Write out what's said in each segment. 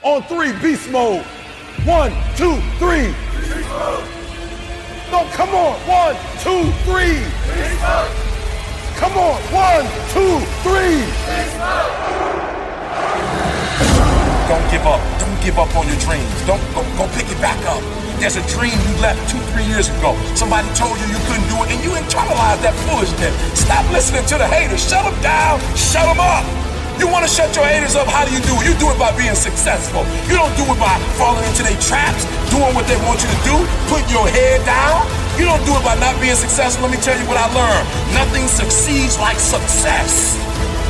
On three, beast mode. 1, 2, 3. Beast mode. No, come on. 1, 2, 3. Beast mode. Come on. 1, 2, 3. Beast mode. Don't give up. Don't give up on your dreams. Don't go pick it back up. There's a dream you left 2-3 years ago. Somebody told you you couldn't do it, and you internalized that foolishness. Stop listening to the haters. Shut them down. Shut them up. You want to shut your haters up? How do you do it? You do it by being successful. You don't do it by falling into their traps, doing what they want you to do, putting your head down. You don't do it by not being successful. Let me tell you what I learned. Nothing succeeds like success.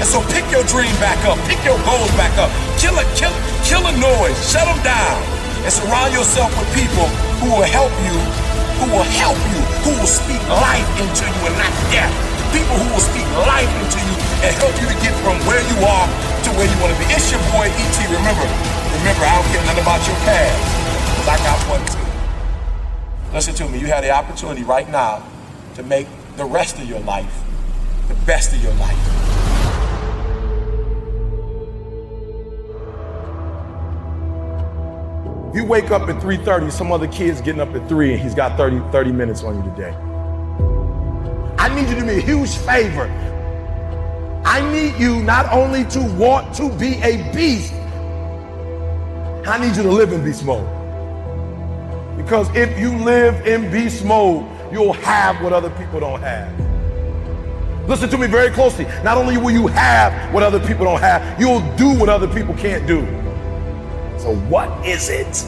And so pick your dream back up. Pick your goals back up. Kill a noise. Shut them down. And surround yourself with people who will help you, who will speak life into you and not death. People who will speak life into you and help you to get from where you are to where you want to be. It's your boy E.T. Remember, I don't care nothing about your past, because I got one too. Listen to me, you have the opportunity right now to make the rest of your life the best of your life. If you wake up at 3:30, some other kid's getting up at 3 and he's got 30 minutes on you today. I need you to do me a huge favor. I need you not only to want to be a beast, I need you to live in beast mode. Because if you live in beast mode, you'll have what other people don't have. Listen to me very closely. Not only will you have what other people don't have, you'll do what other people can't do. So what is it?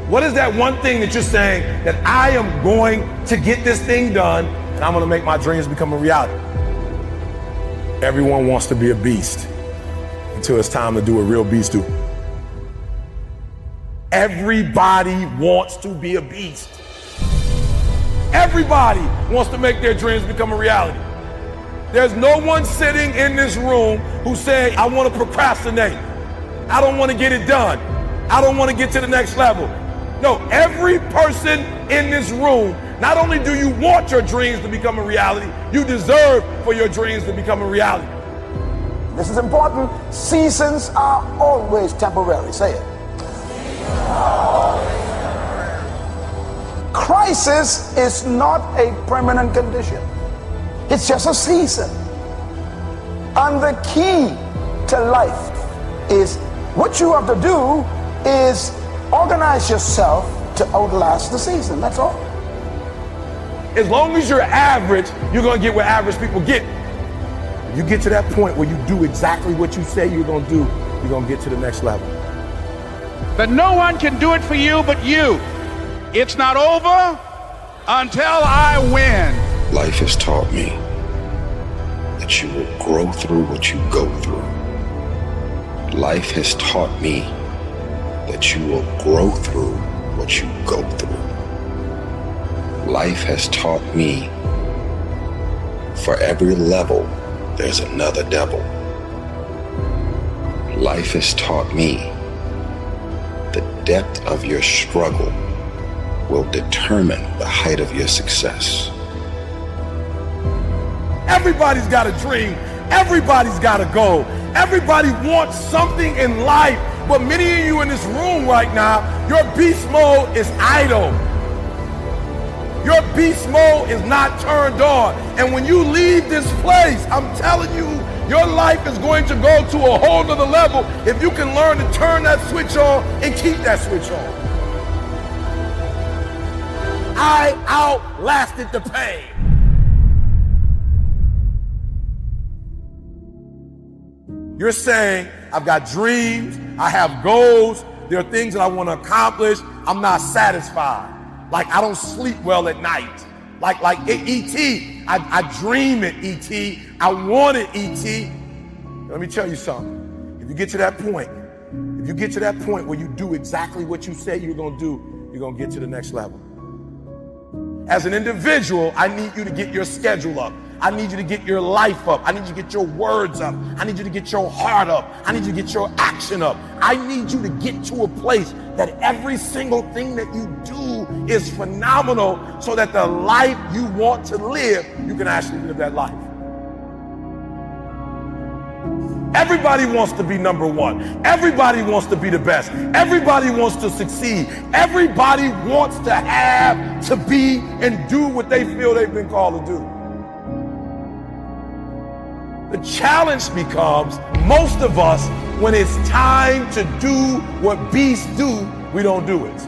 What is that one thing that you're saying that I am going to get this thing done and I'm gonna make my dreams become a reality? Everyone wants to be a beast until it's time to do what real beasts do. Everybody wants to be a beast. Everybody wants to make their dreams become a reality. There's no one sitting in this room who's saying, I want to procrastinate. I don't want to get it done. I don't want to get to the next level. No, every person in this room, not only do you want your dreams to become a reality, you deserve for your dreams to become a reality. This is important. Seasons are always temporary. Say it. Crisis is not a permanent condition. It's just a season. And the key to life is what you have to do is organize yourself to outlast the season. That's all. As long as you're average, you're going to get what average people get. If you get to that point where you do exactly what you say you're going to do, you're going to get to the next level. But no one can do it for you but you. It's not over until I win. Life has taught me that you will grow through what you go through. Life has taught me that you will grow through what you go through. Life has taught me for every level, there's another devil. Life has taught me the depth of your struggle will determine the height of your success. Everybody's got a dream. Everybody's got a goal. Everybody wants something in life. But many of you in this room right now, your beast mode is idle. Your beast mode is not turned on. And when you leave this place, I'm telling you, your life is going to go to a whole nother level if you can learn to turn that switch on and keep that switch on. I outlasted the pain. You're saying, I've got dreams, I have goals, there are things that I want to accomplish, I'm not satisfied. Like I don't sleep well at night. Like E.T., I dream it, E.T., I want it, E.T. Let me tell you something. If you get to that point, where you do exactly what you say you're going to do, you're going to get to the next level. As an individual, I need you to get your schedule up. I need you to get your life up. I need you to get your words up. I need you to get your heart up. I need you to get your action up. I need you to get to a place that every single thing that you do is phenomenal so that the life you want to live, you can actually live that life. Everybody wants to be number one. Everybody wants to be the best. Everybody wants to succeed. Everybody wants to have, to be, and do what they feel they've been called to do. The challenge becomes, most of us, when it's time to do what beasts do, we don't do it.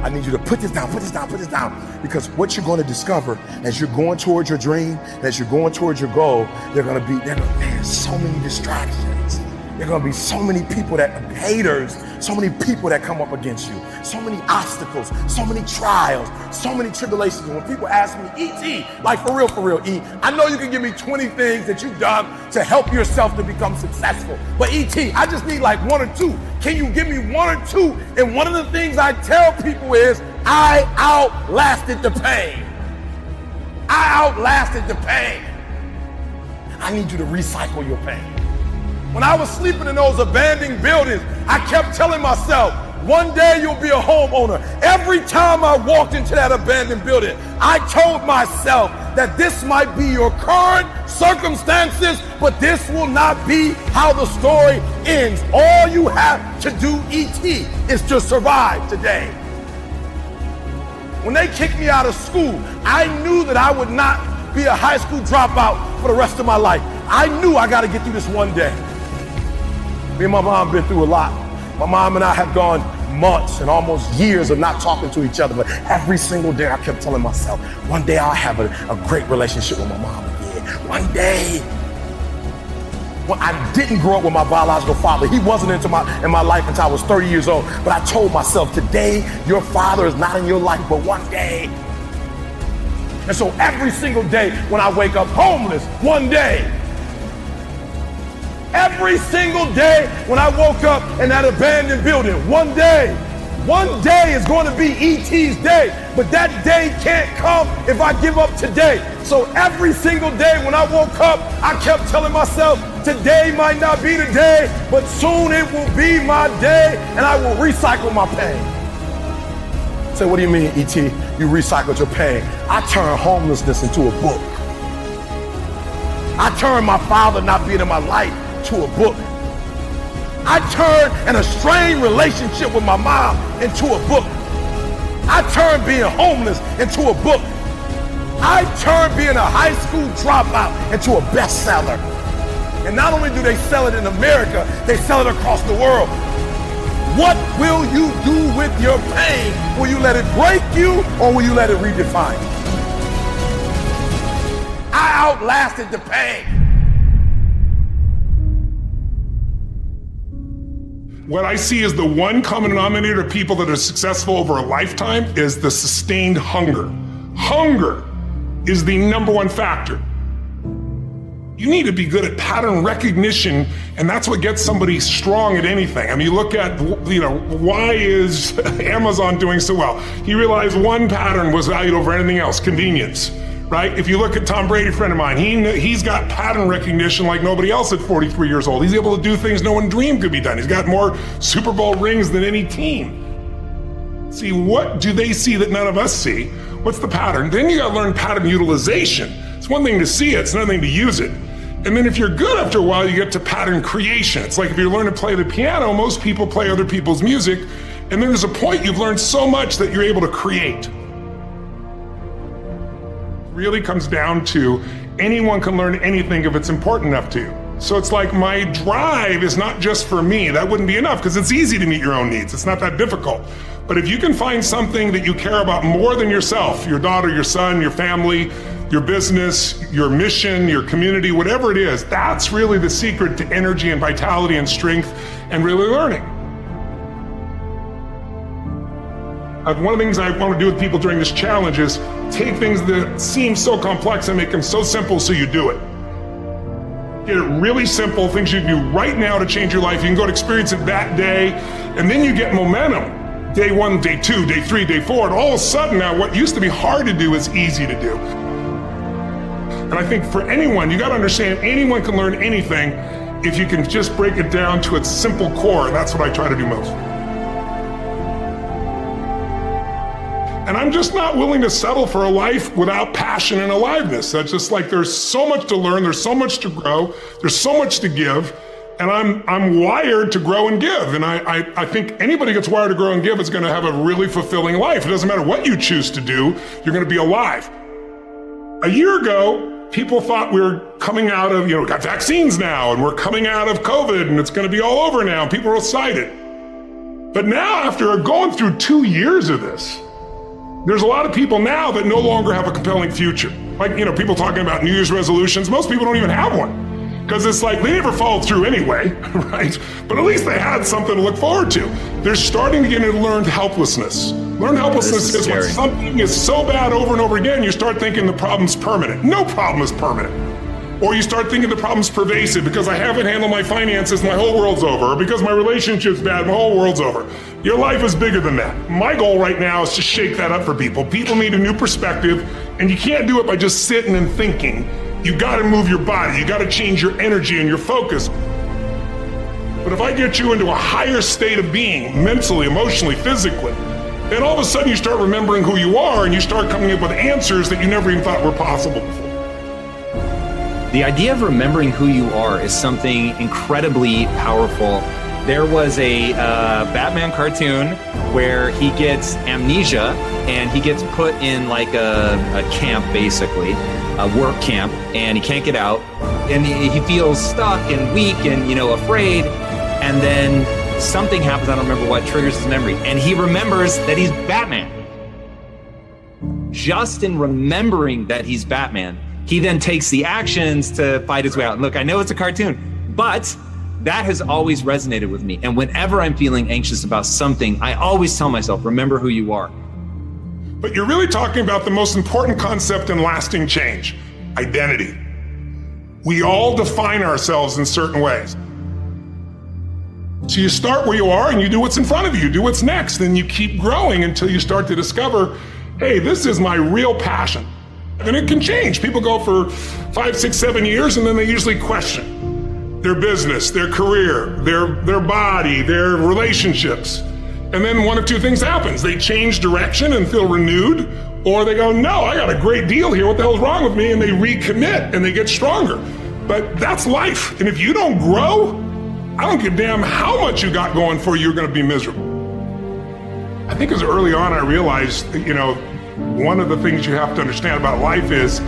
I need you to put this down, put this down, put this down. Because what you're going to discover as you're going towards your dream, as you're going towards your goal, there's so many distractions. There are going to be so many people haters, so many people that come up against you, so many obstacles, so many trials, so many tribulations. And when people ask me, E.T., like for real, E, I know you can give me 20 things that you've done to help yourself to become successful. But E.T., I just need like one or two. Can you give me one or two? And one of the things I tell people is, I outlasted the pain. I outlasted the pain. I need you to recycle your pain. When I was sleeping in those abandoned buildings, I kept telling myself, one day you'll be a homeowner. Every time I walked into that abandoned building, I told myself that this might be your current circumstances, but this will not be how the story ends. All you have to do, E.T., is to survive today. When they kicked me out of school, I knew that I would not be a high school dropout for the rest of my life. I knew I got to get through this one day. Me and my mom been through a lot. My mom and I have gone months and almost years of not talking to each other, but every single day I kept telling myself, one day I'll have a great relationship with my mom again. One day. Well, I didn't grow up with my biological father. He wasn't in my life until I was 30 years old. But I told myself, today your father is not in your life, but one day. And so every single day when I wake up homeless, one day. Every single day when I woke up in that abandoned building, one day is going to be E.T.'s day, but that day can't come if I give up today. So every single day when I woke up, I kept telling myself, today might not be the day, but soon it will be my day, and I will recycle my pain. Say, what do you mean, E.T.? You recycled your pain. I turned homelessness into a book. I turned my father not being in my life to a book. I turned an estranged relationship with my mom into a book. I turned being homeless into a book. I turned being a high school dropout into a bestseller. And not only do they sell it in America, they sell it across the world. What will you do with your pain? Will you let it break you, or will you let it redefine you? I outlasted the pain. What I see as the one common denominator of people that are successful over a lifetime is the sustained hunger. Hunger is the number one factor. You need to be good at pattern recognition, and that's what gets somebody strong at anything. I mean, you look at, why is Amazon doing so well? He realized one pattern was valued over anything else, convenience. Right? If you look at Tom Brady, a friend of mine, he's got pattern recognition like nobody else at 43 years old. He's able to do things no one dreamed could be done. He's got more Super Bowl rings than any team. See, what do they see that none of us see? What's the pattern? Then you gotta learn pattern utilization. It's one thing to see it, it's another thing to use it. And then if you're good after a while, you get to pattern creation. It's like if you learn to play the piano, most people play other people's music, and then there's a point you've learned so much that you're able to create. Really comes down to anyone can learn anything if it's important enough to you. So it's like my drive is not just for me. That wouldn't be enough because it's easy to meet your own needs. It's not that difficult. But if you can find something that you care about more than yourself, your daughter, your son, your family, your business, your mission, your community, whatever it is, that's really the secret to energy and vitality and strength and really learning. One of the things I want to do with people during this challenge is take things that seem so complex and make them so simple so you do it. Get it really simple, things you can do right now to change your life. You can go to experience it that day, and then you get momentum. Day 1, day 2, day 3, day 4, and all of a sudden now what used to be hard to do is easy to do. And I think for anyone, you got to understand anyone can learn anything if you can just break it down to its simple core, and that's what I try to do most. And I'm just not willing to settle for a life without passion and aliveness. That's just like, there's so much to learn, there's so much to grow, there's so much to give, and I'm wired to grow and give. And I think anybody gets wired to grow and give is gonna have a really fulfilling life. It doesn't matter what you choose to do, you're gonna be alive. A year ago, people thought we were coming out of, we got vaccines now, and we're coming out of COVID, and it's gonna be all over now, and people are excited. But now, after going through 2 years of this, there's a lot of people now that no longer have a compelling future. Like, people talking about New Year's resolutions, most people don't even have one. Because it's like, they never followed through anyway, right? But at least they had something to look forward to. They're starting to get into learned helplessness. Learned helplessness is when something is so bad over and over again, you start thinking the problem's permanent. No problem is permanent. Or you start thinking the problem's pervasive because I haven't handled my finances, my whole world's over. Or because my relationship's bad, my whole world's over. Your life is bigger than that. My goal right now is to shake that up for people. People need a new perspective, and you can't do it by just sitting and thinking. You gotta move your body, you gotta change your energy and your focus. But if I get you into a higher state of being, mentally, emotionally, physically, then all of a sudden you start remembering who you are and you start coming up with answers that you never even thought were possible before. The idea of remembering who you are is something incredibly powerful. There was a Batman cartoon where he gets amnesia and he gets put in like a camp, basically, a work camp, and he can't get out. And he feels stuck and weak and, afraid. And then something happens, I don't remember what, triggers his memory. And he remembers that he's Batman. Just in remembering that he's Batman, he then takes the actions to fight his way out. And look, I know it's a cartoon, but that has always resonated with me. And whenever I'm feeling anxious about something, I always tell myself, remember who you are. But you're really talking about the most important concept in lasting change, identity. We all define ourselves in certain ways. So you start where you are and you do what's in front of you, do what's next, and you keep growing until you start to discover, hey, this is my real passion. And it can change. People go for 5, 6, 7 years and then they usually question their business, their career, their body, their relationships. And then one of two things happens. They change direction and feel renewed, or they go, no, I got a great deal here. What the hell's wrong with me? And they recommit and they get stronger. But that's life. And if you don't grow, I don't give a damn how much you got going for you, you're going to be miserable. I think as early on I realized that, one of the things you have to understand about life is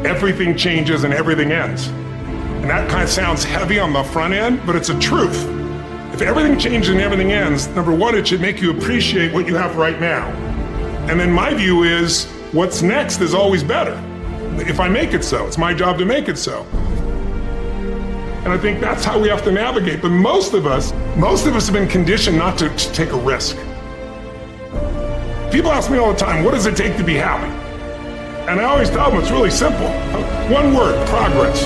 everything changes and everything ends. And that kind of sounds heavy on the front end, but it's a truth. If everything changes and everything ends, number one, it should make you appreciate what you have right now. And then my view is what's next is always better. If I make it so, it's my job to make it so. And I think that's how we have to navigate. But most of us have been conditioned not to take a risk. People ask me all the time, what does it take to be happy? And I always tell them it's really simple. One word, progress.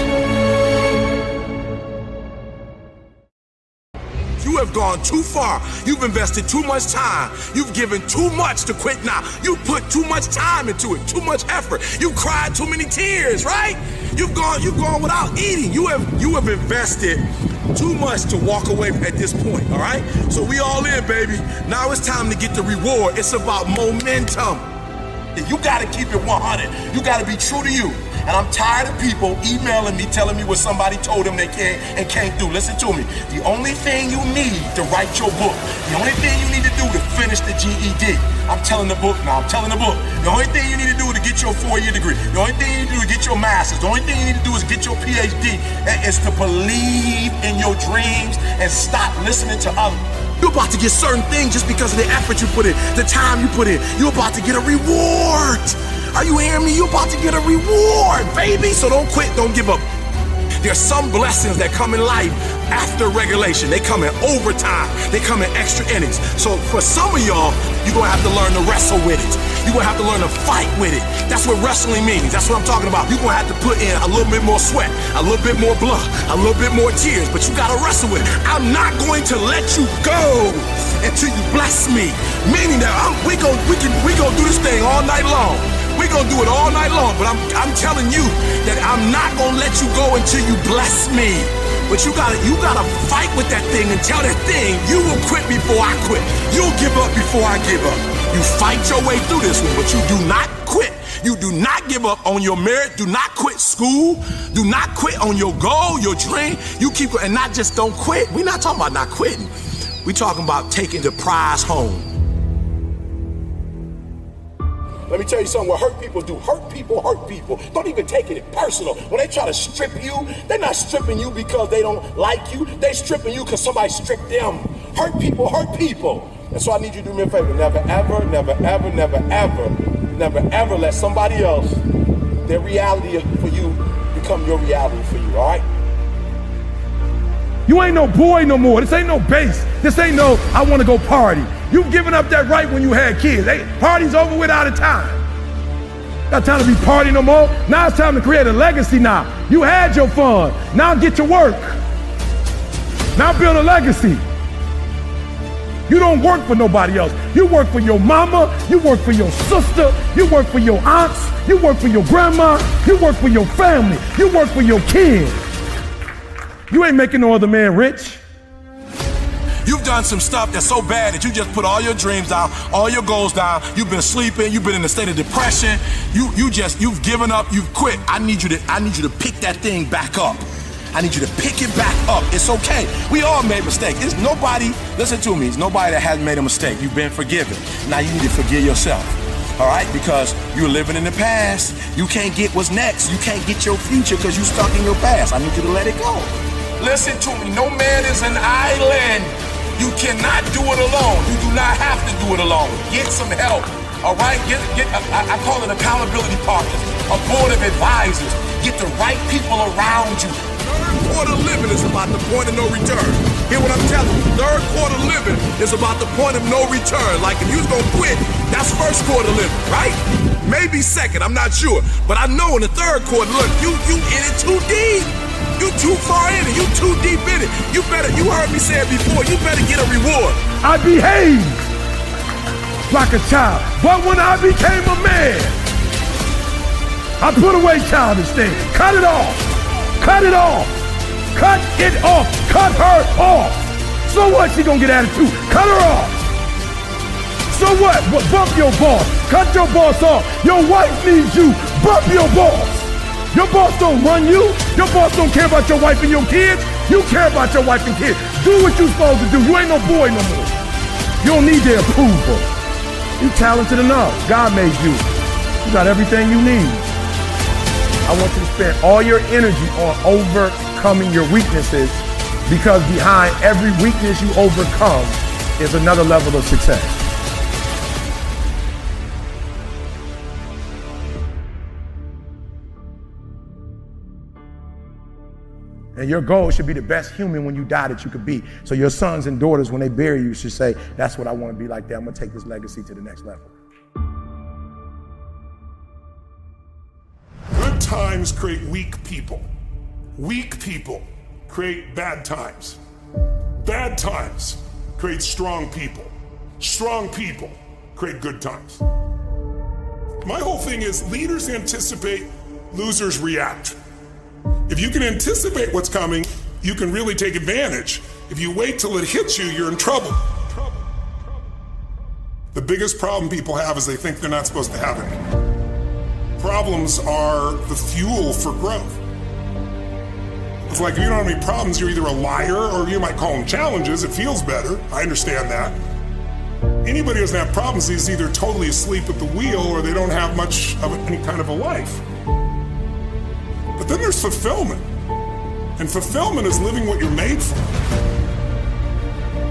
You have gone too far. You've invested too much time. You've given too much to quit now. You put too much time into it, too much effort. You've cried too many tears, right? You've gone without eating. You have invested too much to walk away at this point, all right? So we all in, baby. Now it's time to get the reward. It's about momentum. You gotta keep it 100. You gotta be true to you. And I'm tired of people emailing me, telling me what somebody told them they can and can't do. Listen to me. The only thing you need to write your book, the only thing you need to do to finish the GED, I'm telling the book now, I'm telling the book. The only thing you need to do to get your 4-year degree, the only thing you need to do to get your master's, the only thing you need to do is get your PhD, and is to believe in your dreams and stop listening to others. You're about to get certain things just because of the effort you put in, the time you put in. You're about to get a reward. Are you hearing me? You're about to get a reward, baby. So don't quit, don't give up. There's some blessings that come in life after regulation. They come in overtime. They come in extra innings. So for some of y'all, you're going to have to learn to wrestle with it. You're going to have to learn to fight with it. That's what wrestling means. That's what I'm talking about. You're going to have to put in a little bit more sweat, a little bit more blood, a little bit more tears, but you got to wrestle with it. I'm not going to let you go until you bless me. Meaning that we gonna do this thing all night long. We're gonna do it all night long, but I'm telling you that I'm not gonna let you go until you bless me. But you gotta fight with that thing and tell that thing, you will quit before I quit. You'll give up before I give up. You fight your way through this one, but you do not quit. You do not give up on your merit. Do not quit school. Do not quit on your goal, your dream. You keep, and not just don't quit. We're not talking about not quitting. We're talking about taking the prize home. Let me tell you something, what hurt people do. Hurt people hurt people. Don't even take it personal. When they try to strip you, they're not stripping you because they don't like you. They're stripping you because somebody stripped them. Hurt people hurt people. And so I need you to do me a favor. Never, ever, never, ever, never, ever, never, ever let somebody else, their reality for you, become your reality for you, all right? You ain't no boy no more. This ain't no base. This ain't no, I want to go party. You've given up that right when you had kids. Hey, party's over with out of time. Got time to be partying no more. Now it's time to create a legacy now. You had your fun. Now get to work. Now build a legacy. You don't work for nobody else. You work for your mama. You work for your sister. You work for your aunts. You work for your grandma. You work for your family. You work for your kids. You ain't making no other man rich. You've done some stuff that's so bad that you just put all your dreams down, all your goals down. You've been sleeping. You've been in a state of depression. You've given up. You've quit. I need you to pick that thing back up. I need you to pick it back up. It's okay. We all made mistakes. It's nobody, listen to me, it's nobody that hasn't made a mistake. You've been forgiven. Now you need to forgive yourself. All right? Because you're living in the past. You can't get what's next. You can't get your future because you're stuck in your past. I need you to let it go. Listen to me. No man is an island. You cannot do it alone. You do not have to do it alone. Get some help. All right? I call it accountability partners, a board of advisors. Get the right people around you. Third quarter living is about the point of no return. Hear what I'm telling you? Third quarter living is about the point of no return. Like if you was gonna quit, that's first quarter living, right? Maybe second, I'm not sure. But I know in the third quarter, look, you in it too deep. You too far in it. You too deep in it. You heard me say it before, you better get a reward. I behaved like a child, but when I became a man, I put away childish things. Cut it off. Cut it off. Cut it off. Cut her off. So what? She gonna get attitude. Cut her off. So what? Bump your boss. Cut your boss off. Your wife needs you. Bump your boss. Your boss don't run you. Your boss don't care about your wife and your kids. You care about your wife and kids. Do what you supposed to do. You ain't no boy no more. You don't need their approval. You talented enough. God made you. You got everything you need. I want you to spend all your energy on overcoming your weaknesses, because behind every weakness you overcome is another level of success. And your goal should be the best human when you die that you could be. So your sons and daughters, when they bury you, should say, that's what I want to be like that. I'm going to take this legacy to the next level. Good times create weak people. Weak people create bad times. Bad times create strong people. Strong people create good times. My whole thing is leaders anticipate, losers react. If you can anticipate what's coming, you can really take advantage. If you wait till it hits you, you're in trouble. The biggest problem people have is they think they're not supposed to have it. Problems are the fuel for growth. It's like if you don't have any problems, you're either a liar, or you might call them challenges. It feels better. I understand that. Anybody who doesn't have problems is either totally asleep at the wheel or they don't have much of any kind of a life. But then there's fulfillment. And fulfillment is living what you're made for.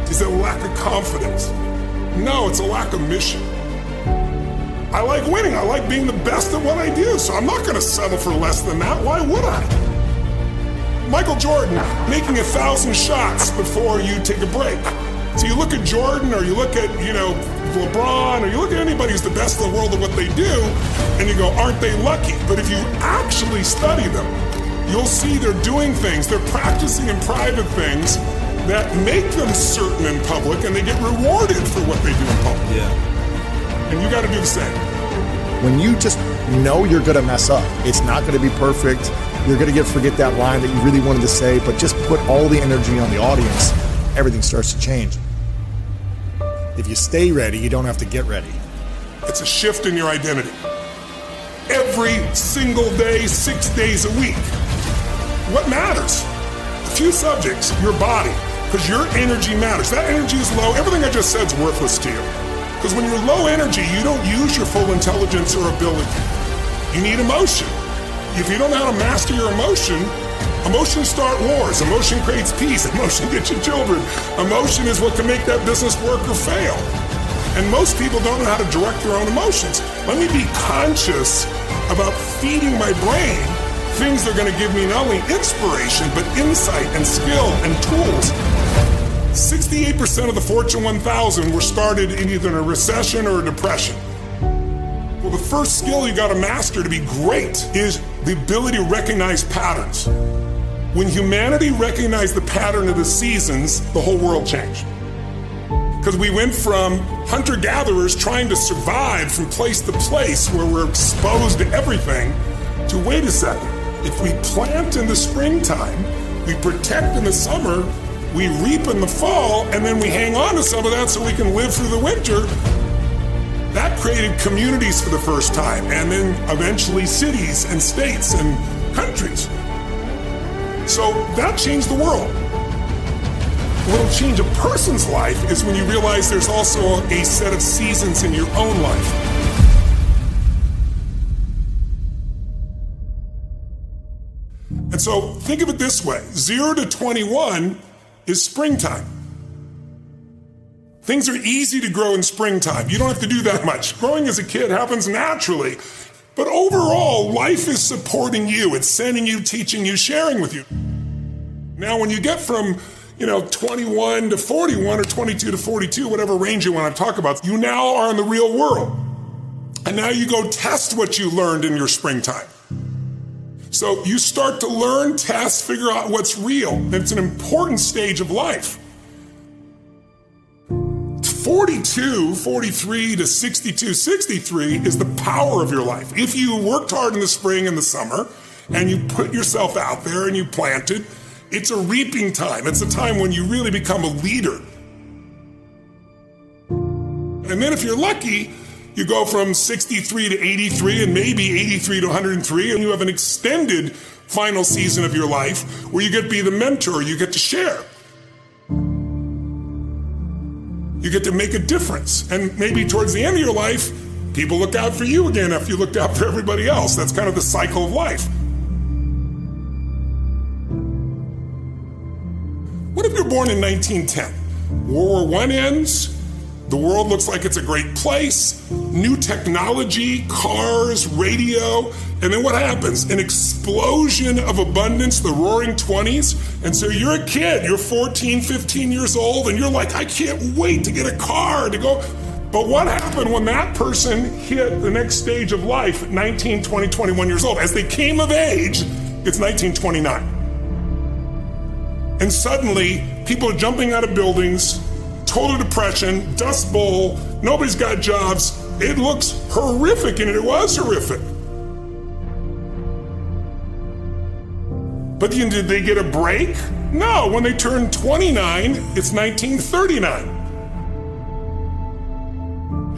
Is it a lack of confidence? No, it's a lack of mission. I like winning. I like being the best at what I do, so I'm not going to settle for less than that. Why would I? Michael Jordan making 1,000 shots before you take a break. So you look at Jordan, or you look at, LeBron, or you look at anybody who's the best in the world at what they do, and you go, aren't they lucky? But if you actually study them, you'll see they're doing things, they're practicing in private things that make them certain in public, and they get rewarded for what they do in public. Yeah. And you got to do the same. When you just know you're going to mess up, it's not going to be perfect. You're going to forget that line that you really wanted to say, but just put all the energy on the audience. Everything starts to change. If you stay ready, you don't have to get ready. It's a shift in your identity. Every single day, 6 days a week. What matters? A few subjects, your body, because your energy matters. That energy is low. Everything I just said is worthless to you. Because when you're low energy, you don't use your full intelligence or ability. You need emotion. If you don't know how to master your emotion, emotions start wars. Emotion creates peace. Emotion gets you children. Emotion is what can make that business work or fail. And most people don't know how to direct their own emotions. Let me be conscious about feeding my brain things that are going to give me not only inspiration, but insight and skill and tools. 68% of the Fortune 1000 were started in either a recession or a depression. Well, the first skill you got to master to be great is the ability to recognize patterns. When humanity recognized the pattern of the seasons, the whole world changed. Because we went from hunter-gatherers trying to survive from place to place where we're exposed to everything, to wait a second, if we plant in the springtime, we protect in the summer, we reap in the fall, and then we hang on to some of that so we can live through the winter. That created communities for the first time, and then eventually cities and states and countries. So that changed the world. What'll change a person's life is when you realize there's also a set of seasons in your own life. And so think of it this way, 0 to 21 is springtime. Things are easy to grow in springtime. You don't have to do that much. Growing as a kid happens naturally. But overall, life is supporting you. It's sending you, teaching you, sharing with you. Now, when you get from 21 to 41 or 22 to 42, whatever range you want to talk about, you now are in the real world. And now you go test what you learned in your springtime. So you start to learn, test, figure out what's real. And it's an important stage of life. 42, 43 to 62, 63 is the power of your life. If you worked hard in the spring and the summer, and you put yourself out there and you planted, it's a reaping time. It's a time when you really become a leader. And then if you're lucky, you go from 63 to 83 and maybe 83 to 103, and you have an extended final season of your life where you get to be the mentor, you get to share. You get to make a difference. And maybe towards the end of your life, people look out for you again after you looked out for everybody else. That's kind of the cycle of life. What if you're born in 1910? World War I ends, the world looks like it's a great place, new technology, cars, radio, and then what happens? An explosion of abundance, the roaring 20s, and so you're a kid, you're 14, 15 years old, and you're like, I can't wait to get a car, to go. But what happened when that person hit the next stage of life at 19, 20, 21 years old? As they came of age, it's 1929. And suddenly, people are jumping out of buildings, total depression, Dust Bowl, nobody's got jobs. It looks horrific, and it was horrific. But did they get a break? No, when they turned 29, it's 1939.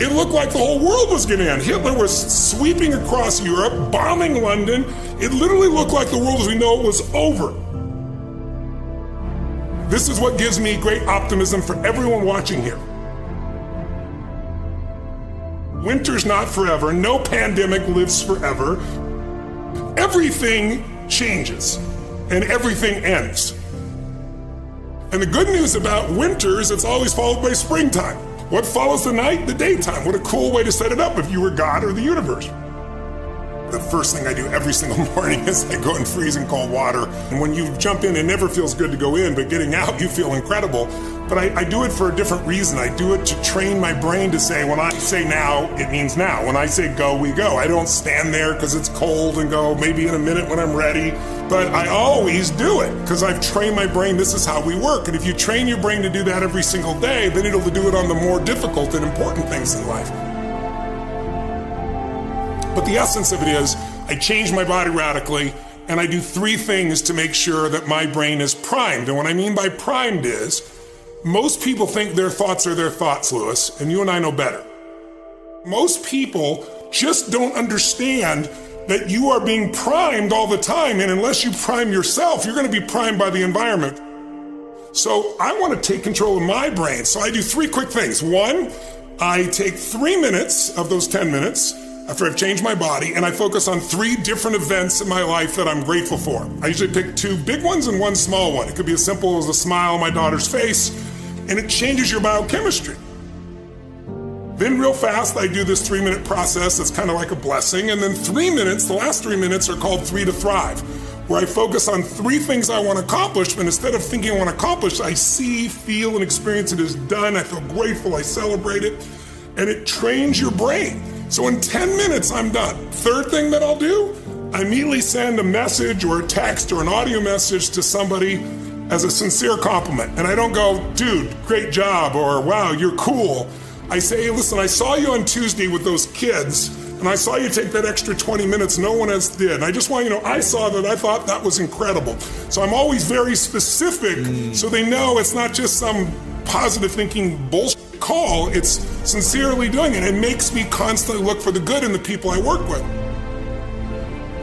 It looked like the whole world was going to end. Hitler was sweeping across Europe, bombing London. It literally looked like the world as we know it was over. This is what gives me great optimism for everyone watching here. Winter's not forever. No pandemic lives forever. Everything changes and everything ends. And the good news about winter is it's always followed by springtime. What follows the night? The daytime. What a cool way to set it up if you were God or the universe. The first thing I do every single morning is I go in freezing cold water. And when you jump in, it never feels good to go in, but getting out, you feel incredible. But I do it for a different reason. I do it to train my brain to say, when I say now, it means now. When I say go, we go. I don't stand there because it's cold and go, maybe in a minute when I'm ready. But I always do it because I've trained my brain, this is how we work. And if you train your brain to do that every single day, then it'll do it on the more difficult and important things in life. But the essence of it is, I change my body radically, and I do 3 things to make sure that my brain is primed. And what I mean by primed is, most people think their thoughts are their thoughts, Lewis, and you and I know better. Most people just don't understand that you are being primed all the time, and unless you prime yourself, you're going to be primed by the environment. So I want to take control of my brain. So I do 3 quick things. 1, I take 3 minutes of those 10 minutes after I've changed my body, and I focus on 3 different events in my life that I'm grateful for. I usually pick 2 big ones and 1 small one. It could be as simple as a smile on my daughter's face, and it changes your biochemistry. Then real fast, I do this 3-minute process that's kind of like a blessing. And then 3 minutes, the last 3 minutes are called 3 to Thrive, where I focus on 3 things I want to accomplish. But instead of thinking I want to accomplish, I see, feel, and experience it as done. I feel grateful, I celebrate it. And it trains your brain. So in 10 minutes, I'm done. 3rd thing that I'll do, I immediately send a message or a text or an audio message to somebody as a sincere compliment. And I don't go, dude, great job, or wow, you're cool. I say, hey, listen, I saw you on Tuesday with those kids, and I saw you take that extra 20 minutes no one else did. And I just want you to know, I saw that, I thought that was incredible. So I'm always very specific so they know it's not just some positive thinking bullshit call, it's sincerely doing it. It makes me constantly look for the good in the people I work with.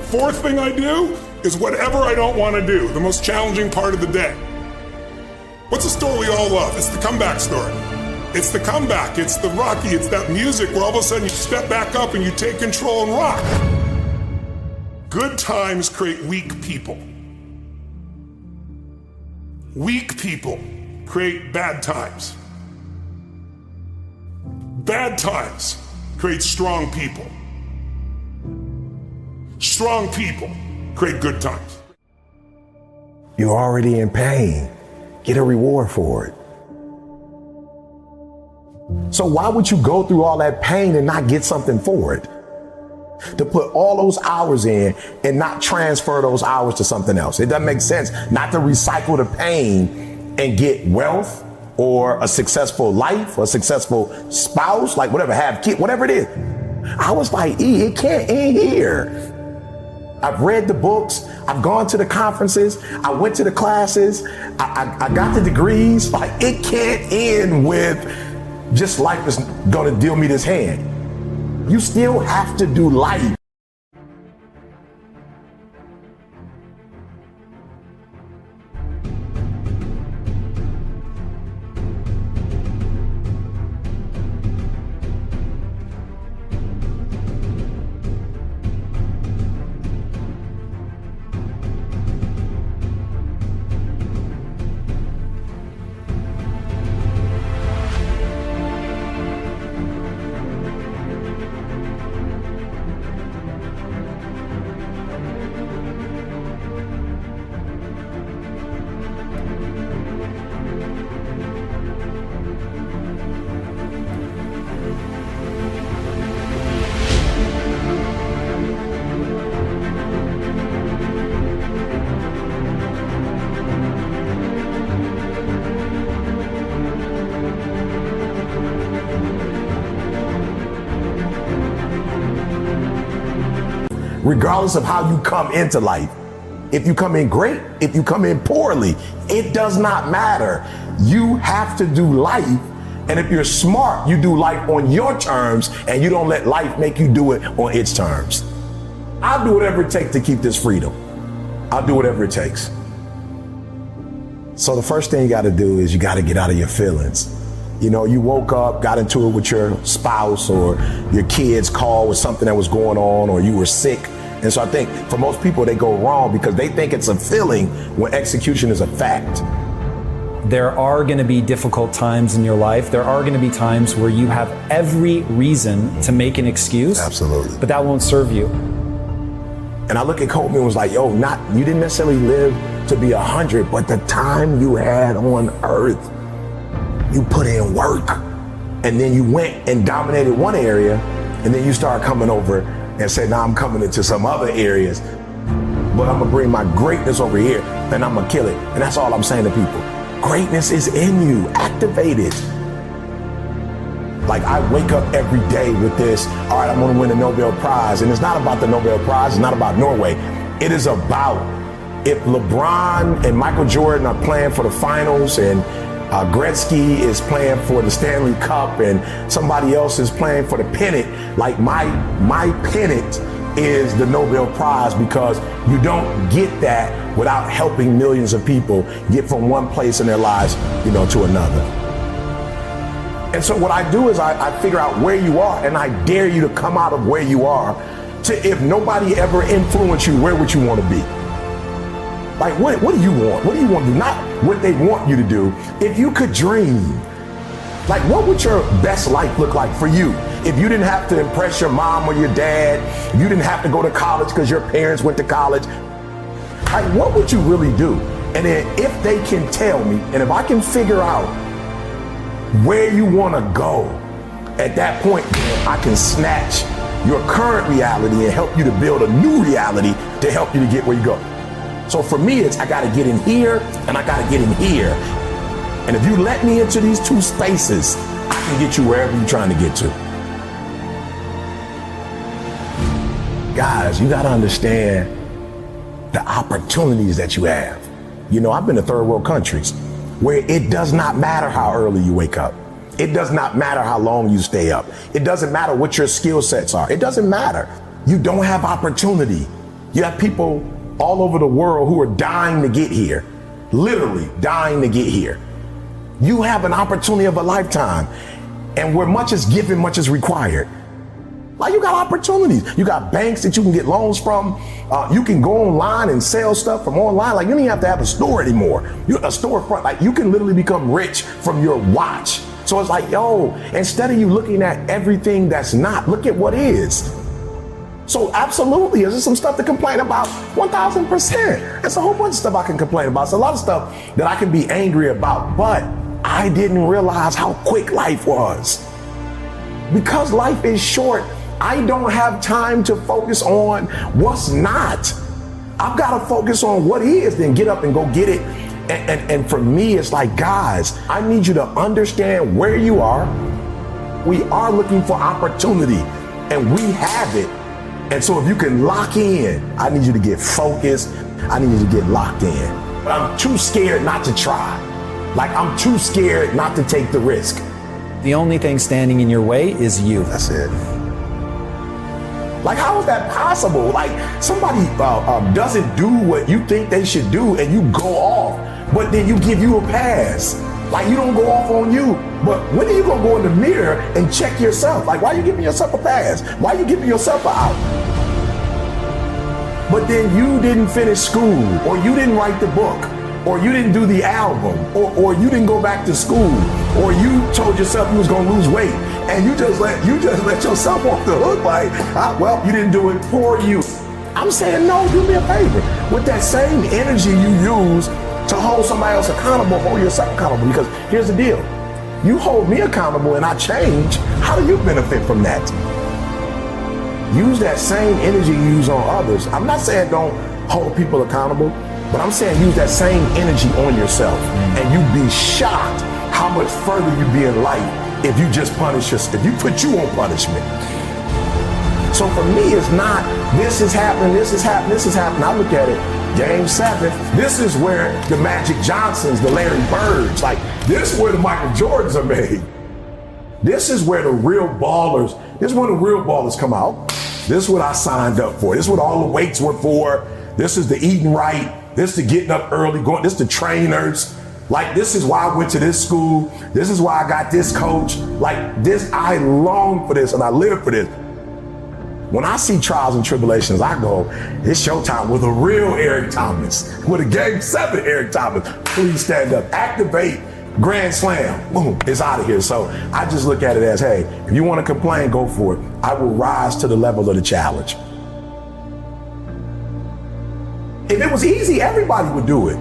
4th thing I do is whatever I don't want to do, the most challenging part of the day. What's a story we all love? It's the comeback story. It's the comeback, it's the Rocky, it's that music where all of a sudden you step back up and you take control and rock. Good times create weak people. Weak people create bad times. Bad times create strong people. Strong people create good times. You're already in pain. Get a reward for it. So why would you go through all that pain and not get something for it? To put all those hours in and not transfer those hours to something else. It doesn't make sense not to recycle the pain and get wealth or a successful life or a successful spouse, like whatever, have kids, whatever it is. I was like, it can't end here. I've read the books. I've gone to the conferences. I went to the classes. I got the degrees. Like, it can't end with just life is going to deal me this hand. You still have to do life. Regardless of how you come into life. If you come in great, if you come in poorly, it does not matter. You have to do life. And if you're smart, you do life on your terms and you don't let life make you do it on its terms. I'll do whatever it takes to keep this freedom. I'll do whatever it takes. So the first thing you got to do is you got to get out of your feelings. You know, you woke up, got into it with your spouse or your kids, called with something that was going on, or you were sick. And so I think for most people, they go wrong because they think it's a feeling when execution is a fact. There are going to be difficult times in your life. There are going to be times where you have every reason to make an excuse. Absolutely. But that won't serve you. And I look at Coleman and was like, yo, you didn't necessarily live to be 100, but the time you had on earth, you put in work. And then you went and dominated one area, and then you start coming over and say, now I'm coming into some other areas, but I'm gonna bring my greatness over here and I'm gonna kill it. And that's all I'm saying to people. Greatness is in you, activate it. Like, I wake up every day with this, all right, I'm gonna win a Nobel Prize. And it's not about the Nobel Prize, it's not about Norway. It is about if LeBron and Michael Jordan are playing for the finals and Gretzky is playing for the Stanley Cup and somebody else is playing for the pennant. Like my pennant is the Nobel Prize, because you don't get that without helping millions of people get from one place in their lives, to another. And so what I do is I figure out where you are, and I dare you to come out of where you are to, if nobody ever influenced you, where would you want to be? Like, what do you want? What do you want to do? Not what they want you to do. If you could dream, like, what would your best life look like for you? If you didn't have to impress your mom or your dad, if you didn't have to go to college because your parents went to college, like, what would you really do? And then if they can tell me, and if I can figure out where you want to go, at that point, I can snatch your current reality and help you to build a new reality to help you to get where you go. So for me, it's I got to get in here and I got to get in here. And if you let me into these two spaces, I can get you wherever you're trying to get to. Guys, you got to understand the opportunities that you have. I've been to third world countries where it does not matter how early you wake up. It does not matter how long you stay up. It doesn't matter what your skill sets are. It doesn't matter. You don't have opportunity. You have people all over the world who are dying to get here, literally dying to get here. You have an opportunity of a lifetime, and where much is given, much is required. Like, you got opportunities. You got banks that you can get loans from. You can go online and sell stuff from online. Like, you don't even have to have a store anymore. You're a storefront. Like, you can literally become rich from your watch. So it's like, yo, instead of you looking at everything that's not, look at what is. So absolutely, is there some stuff to complain about? 1,000%. There's a whole bunch of stuff I can complain about. It's a lot of stuff that I can be angry about, but I didn't realize how quick life was. Because life is short, I don't have time to focus on what's not. I've got to focus on what is, then get up and go get it. And for me, it's like, guys, I need you to understand where you are. We are looking for opportunity, and we have it. And so if you can lock in, I need you to get focused. I need you to get locked in. But I'm too scared not to try. Like, I'm too scared not to take the risk. The only thing standing in your way is you. That's it. Like, how is that possible? Like, somebody doesn't do what you think they should do and you go off, but then you give you a pass. Like, you don't go off on you. But when are you gonna go in the mirror and check yourself? Like, why are you giving yourself a pass? Why are you giving yourself an out? But then you didn't finish school, or you didn't write the book, or you didn't do the album, or you didn't go back to school, or you told yourself you was gonna lose weight, and you just let yourself off the hook. Like, well, you didn't do it for you. I'm saying, no, do me a favor. With that same energy you use to hold somebody else accountable, hold yourself accountable. Because here's the deal. You hold me accountable and I change. How do you benefit from that? Use that same energy you use on others. I'm not saying don't hold people accountable, but I'm saying use that same energy on yourself. And you'd be shocked how much further you'd be in life if you just punish yourself, if you put you on punishment. So for me, it's not, this is happening, this is happening, this is happening. I look at it, Game 7, this is where the Magic Johnsons, the Larry Birds, like, this is where the Michael Jordans are made. This is where the real ballers, this is when the real ballers come out. This is what I signed up for. This is what all the weights were for. This is the eating right. This is the getting up early, this is the trainers. Like, this is why I went to this school. This is why I got this coach. Like, this, I long for this and I live for this. When I see trials and tribulations, I go, it's showtime with a real Eric Thomas, with a Game 7 Eric Thomas. Please stand up, activate, grand slam, boom, it's out of here. So I just look at it as, hey, if you want to complain, go for it. I will rise to the level of the challenge. If it was easy, everybody would do it.